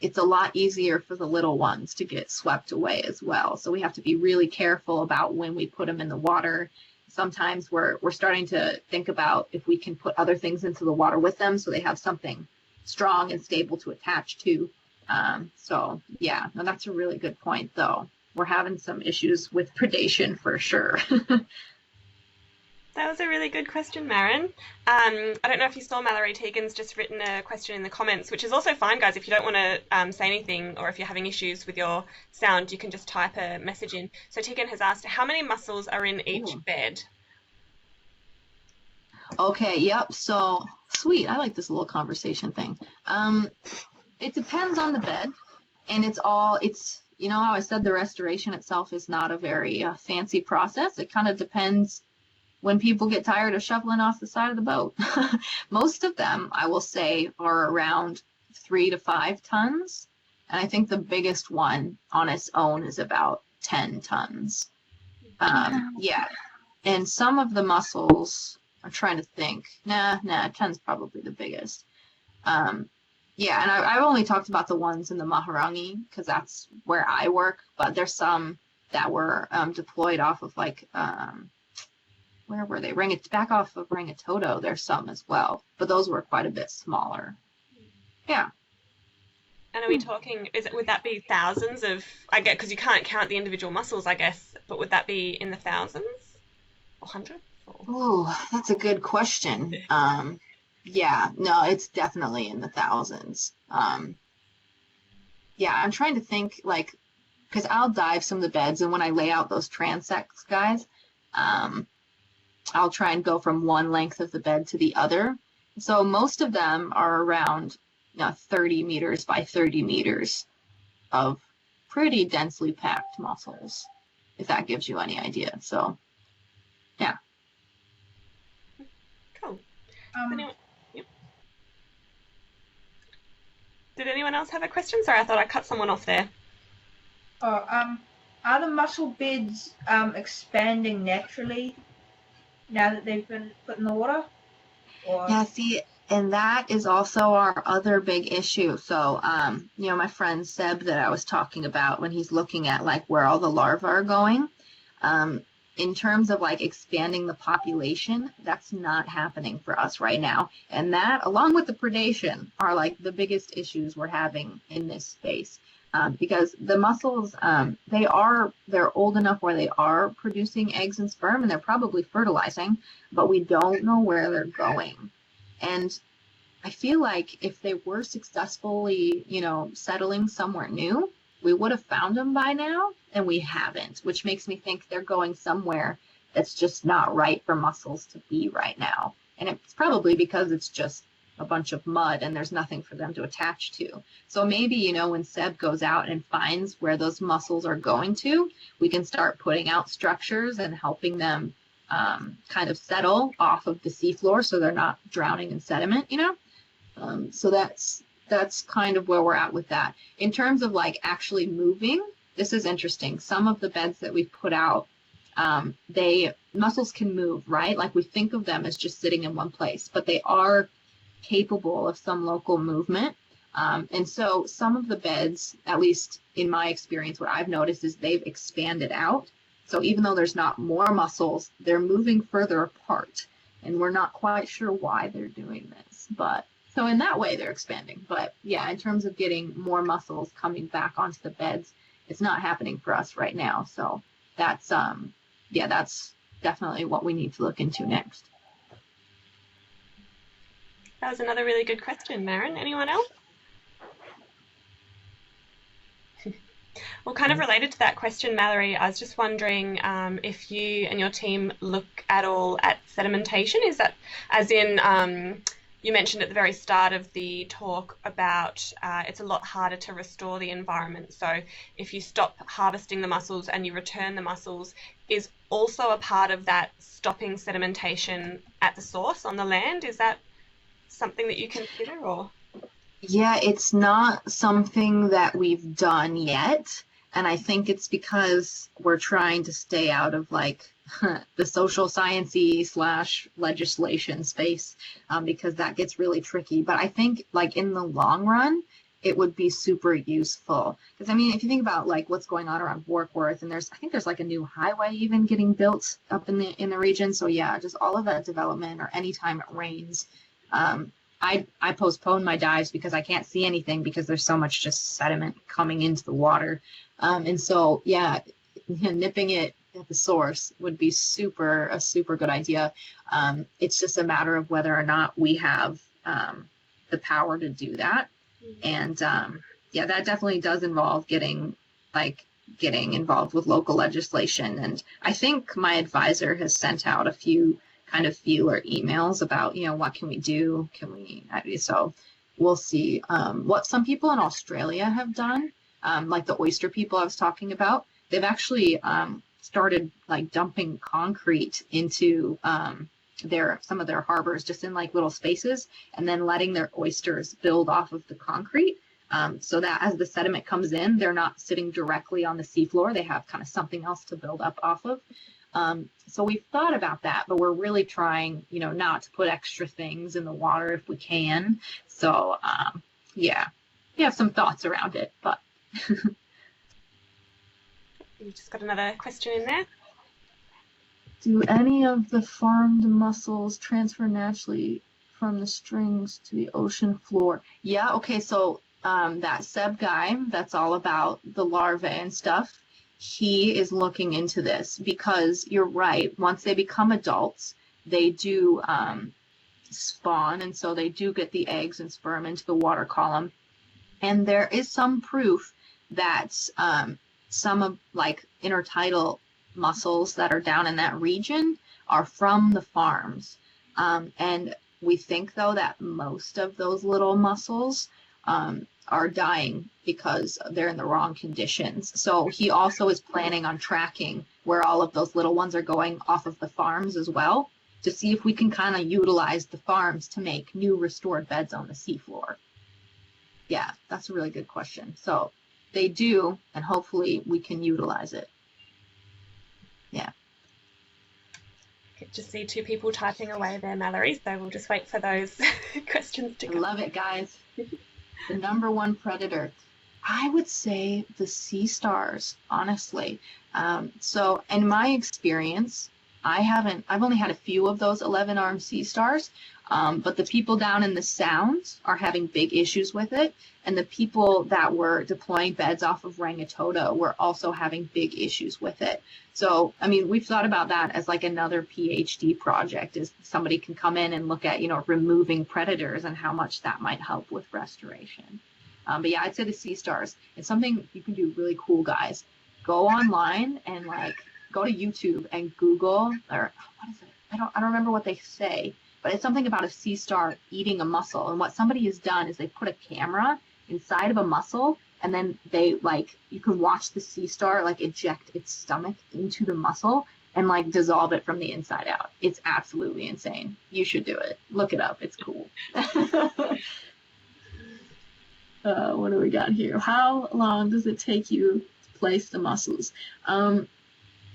It's a lot easier for the little ones to get swept away as well. So we have to be really careful about when we put them in the water. Sometimes we're starting to think about if we can put other things into the water with them so they have something strong and stable to attach to. So yeah, no, that's a really good point though. We're having some issues with predation for sure. That was a really good question, Maren. I don't know if you saw Mallory Tegan's just written a question in the comments, which is also fine, guys. If you don't want to say anything, or if you're having issues with your sound, you can just type a message in. So Tegan has asked, how many mussels are in each bed? Okay, yep. So sweet. I like this little conversation thing. It depends on the bed, and it's you know how I said the restoration itself is not a very fancy process. It kind of depends when people get tired of shoveling off the side of the boat. Most of them, I will say, are around 3 to 5 tons. And I think the biggest one on its own is about 10 tons. Yeah. And some of the mussels, I'm trying to think. Nah, 10's probably the biggest. Yeah, and I've only talked about the ones in the Maharangi because that's where I work. But there's some that were deployed off of like... where were they? Back off of Rangitoto, there's some as well, but those were quite a bit smaller. Yeah. And are we talking, would that be thousands of, I guess, because you can't count the individual mussels, I guess, but would that be in the thousands or hundreds? Oh, that's a good question. Yeah, no, it's definitely in the thousands. Yeah, I'm trying to think, like, because I'll dive some of the beds, and when I lay out those transects, guys, I'll try and go from one length of the bed to the other. So most of them are around 30 meters by 30 meters of pretty densely packed mussels, if that gives you any idea. So, yeah. Cool. Yep. Did anyone else have a question? Sorry, I thought I cut someone off there. Are the mussel beds expanding naturally now that they've been put in the water? Or... Yeah, see, and that is also our other big issue. So, you know, my friend Seb that I was talking about when he's looking at like where all the larvae are going, in terms of like expanding the population, that's not happening for us right now. And that, along with the predation, are like the biggest issues we're having in this space. Because the mussels, they're old enough where they are producing eggs and sperm, and they're probably fertilizing, but we don't know where they're going. And I feel like if they were successfully, you know, settling somewhere new, we would have found them by now, and we haven't, which makes me think they're going somewhere that's just not right for mussels to be right now. And it's probably because it's just a bunch of mud and there's nothing for them to attach to. So maybe, you know, when Seb goes out and finds where those mussels are going to, we can start putting out structures and helping them kind of settle off of the seafloor so they're not drowning in sediment, you know? So that's kind of where we're at with that. In terms of like actually moving, this is interesting. Some of the beds that we've put out, mussels can move, right? Like we think of them as just sitting in one place, but they are capable of some local movement. And so some of the beds, at least in my experience, what I've noticed is they've expanded out. So even though there's not more mussels, they're moving further apart, and we're not quite sure why they're doing this. But so in that way, they're expanding. But yeah, in terms of getting more mussels coming back onto the beds, it's not happening for us right now. So that's that's definitely what we need to look into next. That was another really good question, Maren. Anyone else? Well, kind of related to that question, Mallory, I was just wondering if you and your team look at all at sedimentation. Is that as in, you mentioned at the very start of the talk about it's a lot harder to restore the environment. So if you stop harvesting the mussels and you return the mussels, is also a part of that stopping sedimentation at the source on the land? Is that something that you consider, or? Yeah, it's not something that we've done yet. And I think it's because we're trying to stay out of like the social sciencey / legislation space, because that gets really tricky. But I think like in the long run, it would be super useful. Because I mean, if you think about like what's going on around Warkworth, and I think there's like a new highway even getting built up in the region. So yeah, just all of that development, or anytime it rains, I postpone my dives because I can't see anything because there's so much just sediment coming into the water. And so, yeah, nipping it at the source would be a super good idea. It's just a matter of whether or not we have the power to do that. And yeah, that definitely does involve getting involved with local legislation. And I think my advisor has sent out a few kind of feeler emails about, you know, what can we do? So we'll see what some people in Australia have done, like the oyster people I was talking about. They've actually started like dumping concrete into some of their harbors, just in like little spaces, and then letting their oysters build off of the concrete, so that as the sediment comes in, they're not sitting directly on the seafloor. They have kind of something else to build up off of. So we've thought about that, but we're really trying, you know, not to put extra things in the water if we can. So, yeah, we have some thoughts around it, but. You just got another question in there. Do any of the farmed mussels transfer naturally from the strings to the ocean floor? Yeah, okay, so that Seb guy that's all about the larvae and stuff, he is looking into this, because you're right, once they become adults, they do spawn, and so they do get the eggs and sperm into the water column. And there is some proof that some of like intertidal mussels that are down in that region are from the farms. And we think though that most of those little mussels are dying because they're in the wrong conditions. So he also is planning on tracking where all of those little ones are going off of the farms as well, to see if we can kind of utilize the farms to make new restored beds on the seafloor. Yeah, that's a really good question. So they do, and hopefully we can utilize it. Yeah. I could just see two people typing away there, Mallory, so we'll just wait for those questions to come. I love it, guys. The number one predator, I would say the sea stars, honestly. So in my experience, I've only had a few of those 11-armed sea stars, but the people down in the Sounds are having big issues with it. And the people that were deploying beds off of Rangitoto were also having big issues with it. So, I mean, we've thought about that as like another PhD project, is somebody can come in and look at, you know, removing predators and how much that might help with restoration. But yeah, I'd say the sea stars. It's something you can do really cool, guys. Go online and like go to YouTube and Google, or what is it? I don't remember what they say, but it's something about a sea star eating a mussel. And what somebody has done is they put a camera inside of a mussel, and then they like, you can watch the sea star like eject its stomach into the mussel and like dissolve it from the inside out. It's absolutely insane. You should do it. Look it up. It's cool. What do we got here? How long does it take you to place the mussels?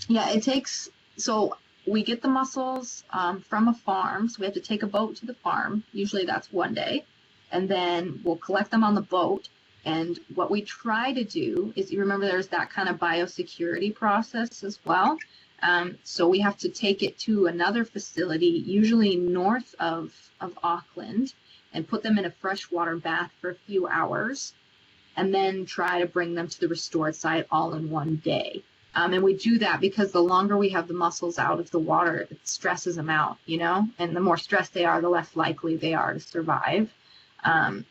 Yeah, it takes, so we get the mussels from a farm. So we have to take a boat to the farm. Usually that's one day. And then we'll collect them on the boat. And what we try to do is, you remember there's that kind of biosecurity process as well. So we have to take it to another facility, usually north of Auckland, and put them in a freshwater bath for a few hours, and then try to bring them to the restored site all in one day. And we do that because the longer we have the mussels out of the water, it stresses them out, you know, and the more stressed they are, the less likely they are to survive.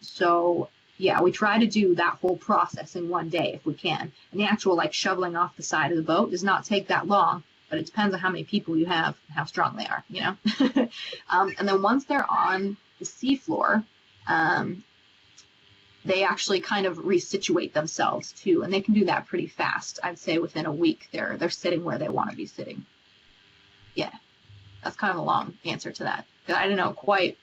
So yeah, we try to do that whole process in one day if we can. And the actual like shoveling off the side of the boat does not take that long, but it depends on how many people you have and how strong they are, you know. And then once they're on the seafloor, they actually kind of resituate themselves too, and they can do that pretty fast. I'd say within a week they're sitting where they want to be sitting. Yeah, that's kind of a long answer to that. I don't know quite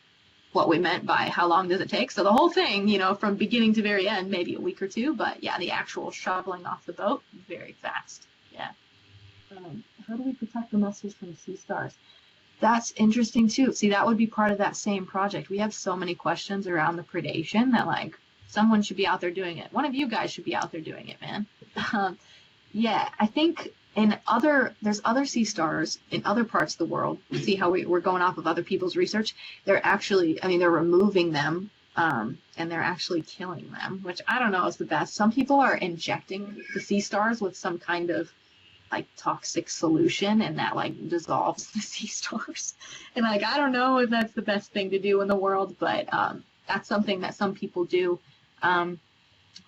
what we meant by how long does it take. So the whole thing, you know, from beginning to very end, maybe a week or two, but yeah, the actual shoveling off the boat, very fast. Yeah. How do we protect the mussels from sea stars? That's interesting too. See, that would be part of that same project. We have so many questions around the predation that like someone should be out there doing it. One of you guys should be out there doing it, man. Yeah, I think there's other sea stars in other parts of the world. See how we're going off of other people's research. They're actually, I mean, they're removing them and they're actually killing them, which I don't know is the best. Some people are injecting the sea stars with some kind of like toxic solution, and that like dissolves the sea stars. And like, I don't know if that's the best thing to do in the world, but that's something that some people do.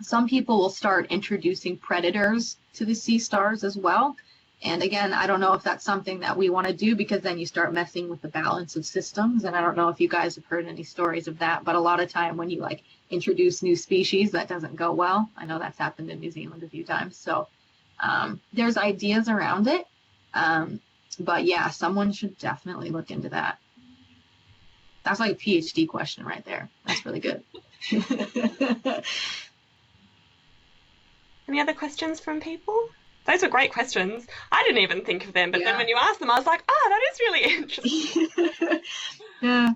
Some people will start introducing predators to the sea stars as well. And again, I don't know if that's something that we want to do, because then you start messing with the balance of systems. And I don't know if you guys have heard any stories of that, but a lot of time when you like introduce new species, that doesn't go well. I know that's happened in New Zealand a few times. So there's ideas around it. But yeah, someone should definitely look into that. That's like a PhD question right there. That's really good. Any other questions from people? Those were great questions. I didn't even think of them, but Yeah. then when you asked them, I was like, oh, that is really interesting. Yeah.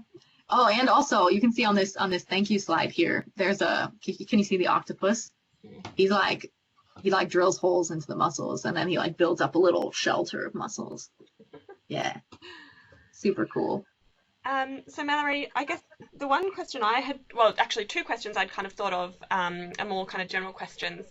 Oh, and also you can see on this thank you slide here, there's can you see the octopus? He drills holes into the mussels, and then he like builds up a little shelter of mussels. Yeah. Super cool. So Mallory, I guess the one question I had, well, actually two questions I'd kind of thought of, are more kind of general questions.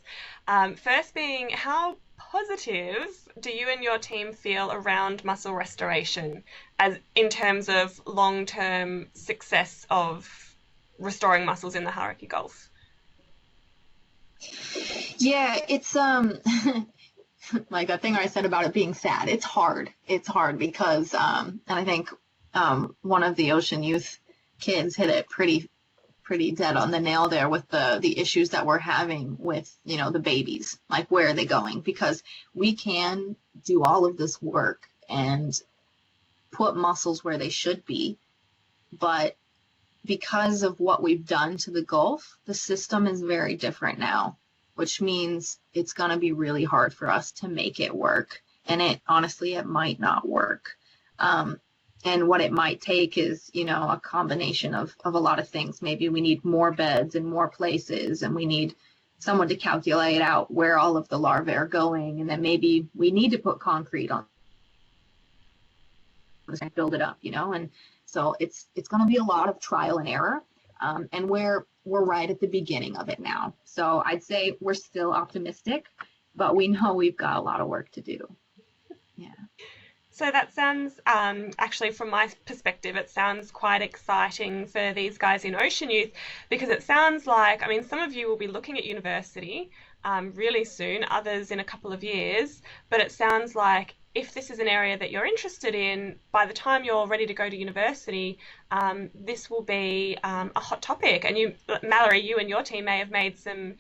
First being, how positive do you and your team feel around mussel restoration, as in terms of long-term success of restoring mussels in the Hauraki Gulf? Yeah, it's like that thing I said about it being sad. It's hard. It's hard because and I think one of the Ocean Youth kids hit it pretty dead on the nail there with the issues that we're having with, you know, the babies. Like, where are they going? Because we can do all of this work and put mussels where they should be, but because of what we've done to the Gulf, the system is very different now, which means it's going to be really hard for us to make it work. And it might not work. And what it might take is, you know, a combination of a lot of things. Maybe we need more beds in more places, and we need someone to calculate out where all of the larvae are going. And then maybe we need to put concrete on and build it up, you know. And so it's going to be a lot of trial and error. And we're right at the beginning of it now. So I'd say we're still optimistic, but we know we've got a lot of work to do. Yeah. So that sounds, actually, from my perspective, it sounds quite exciting for these guys in Ocean Youth, because it sounds like, I mean, some of you will be looking at university really soon, others in a couple of years, but it sounds like if this is an area that you're interested in, by the time you're ready to go to university, this will be a hot topic. And you, Mallory, you and your team may have made some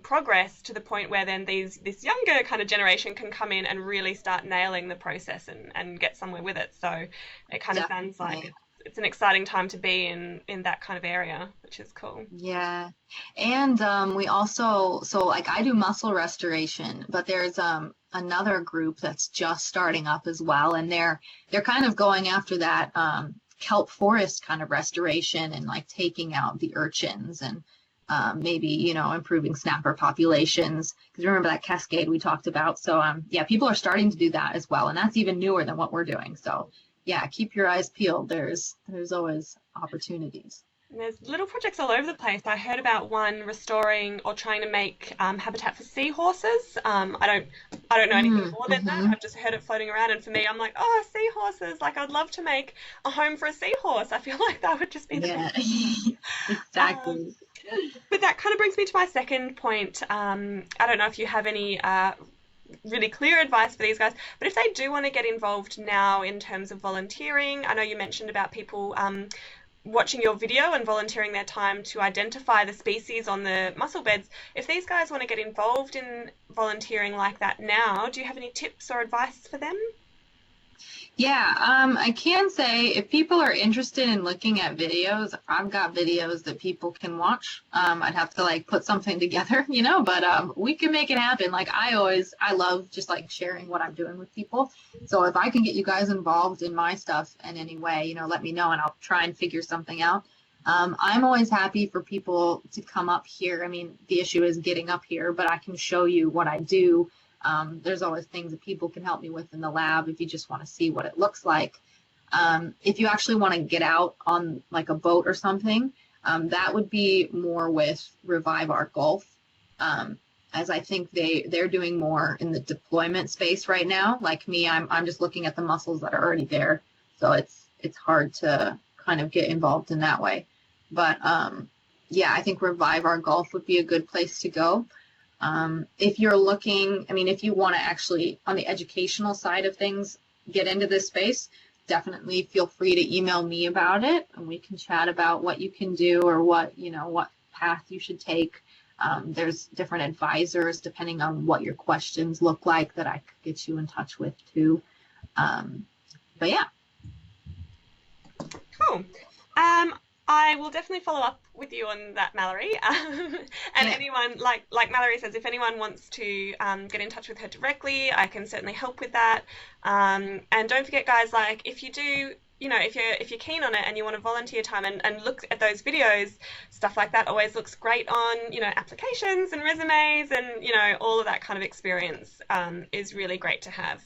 progress to the point where then this younger kind of generation can come in and really start nailing the process and get somewhere with it. So it kind of sounds like it's an exciting time to be in that kind of area, which is cool. Yeah. And we also, so like I do mussel restoration, but there's another group that's just starting up as well, and they're kind of going after that kelp forest kind of restoration and like taking out the urchins and maybe, you know, improving snapper populations, because remember that cascade we talked about. So yeah, people are starting to do that as well, and that's even newer than what we're doing. So yeah, keep your eyes peeled. There's always opportunities. And there's little projects all over the place. I heard about one restoring or trying to make habitat for seahorses. I don't know anything more than that. I've just heard it floating around, and for me, I'm like, oh, seahorses! Like, I'd love to make a home for a seahorse. I feel like that would just be the best. Exactly. But that kind of brings me to my second point. I don't know if you have any really clear advice for these guys, but if they do want to get involved now in terms of volunteering, I know you mentioned about people watching your video and volunteering their time to identify the species on the mussel beds. If these guys want to get involved in volunteering like that now, do you have any tips or advice for them? Yeah, I can say if people are interested in looking at videos, I've got videos that people can watch. I'd have to like put something together, you know, but we can make it happen. Like I love just like sharing what I'm doing with people. So if I can get you guys involved in my stuff in any way, you know, let me know and I'll try and figure something out. I'm always happy for people to come up here. I mean, the issue is getting up here, but I can show you what I do. There's always things that people can help me with in the lab if you just want to see what it looks like. If you actually want to get out on like a boat or something, that would be more with Revive Our Gulf, as I think they're doing more in the deployment space right now. Like me, I'm just looking at the mussels that are already there, so it's hard to kind of get involved in that way. But yeah, I think Revive Our Gulf would be a good place to go. If you're looking, I mean, if you want to actually, on the educational side of things, get into this space, definitely feel free to email me about it, and we can chat about what you can do or what path you should take. There's different advisors depending on what your questions look like that I could get you in touch with too. But yeah. Cool. I will definitely follow up with you on that, Mallory. And anyone, like Mallory says, if anyone wants to get in touch with her directly, I can certainly help with that. And don't forget, guys, like if you do, you know, if you're keen on it and you want to volunteer time and look at those videos, stuff like that always looks great on, you know, applications and resumes, and, you know, all of that kind of experience is really great to have.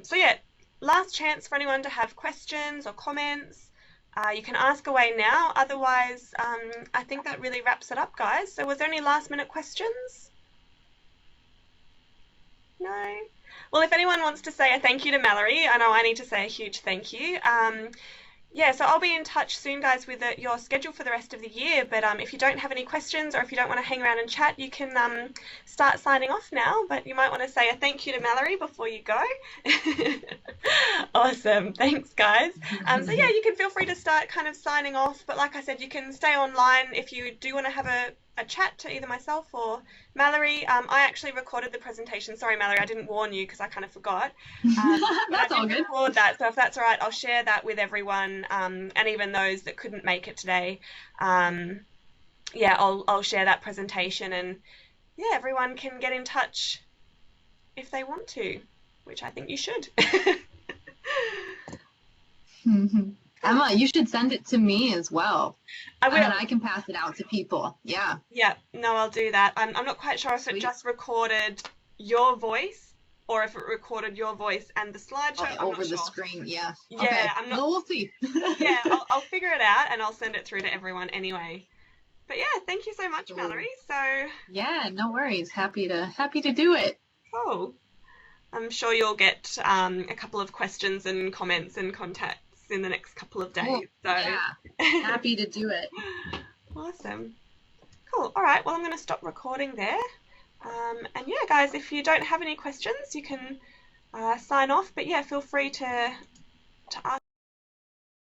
So yeah, last chance for anyone to have questions or comments. You can ask away now. Otherwise, I think that really wraps it up, guys. So was there any last minute questions? No? Well, if anyone wants to say a thank you to Mallory, I know I need to say a huge thank you. Yeah, so I'll be in touch soon, guys, with your schedule for the rest of the year. But if you don't have any questions or if you don't want to hang around and chat, you can start signing off now. But you might want to say a thank you to Mallory before you go. Awesome. Thanks, guys. So yeah, you can feel free to start kind of signing off. But like I said, you can stay online if you do want to have a chat to either myself or Mallory. I actually recorded the presentation. Sorry, Mallory, I didn't warn you because I kind of forgot. That's all good. Record that, so if that's all right, I'll share that with everyone, and even those that couldn't make it today. Yeah, I'll share that presentation, and yeah, everyone can get in touch if they want to, which I think you should. Emma, you should send it to me as well. I will. And I can pass it out to people. Yeah. Yeah, no, I'll do that. I'm not quite sure if it just recorded your voice or if it recorded your voice and the slideshow. Over the screen, yeah. Yeah, okay. I'm not. Well, we'll see. Yeah, I'll figure it out and I'll send it through to everyone anyway. But yeah, thank you so much, Mallory. So yeah, no worries. Happy to do it. Cool. I'm sure you'll get a couple of questions and comments and contacts in the next couple of days. So Yeah, happy to do it. Awesome. Cool. All right. Well, I'm going to stop recording there. And yeah, guys, if you don't have any questions, you can sign off. But yeah, feel free to ask.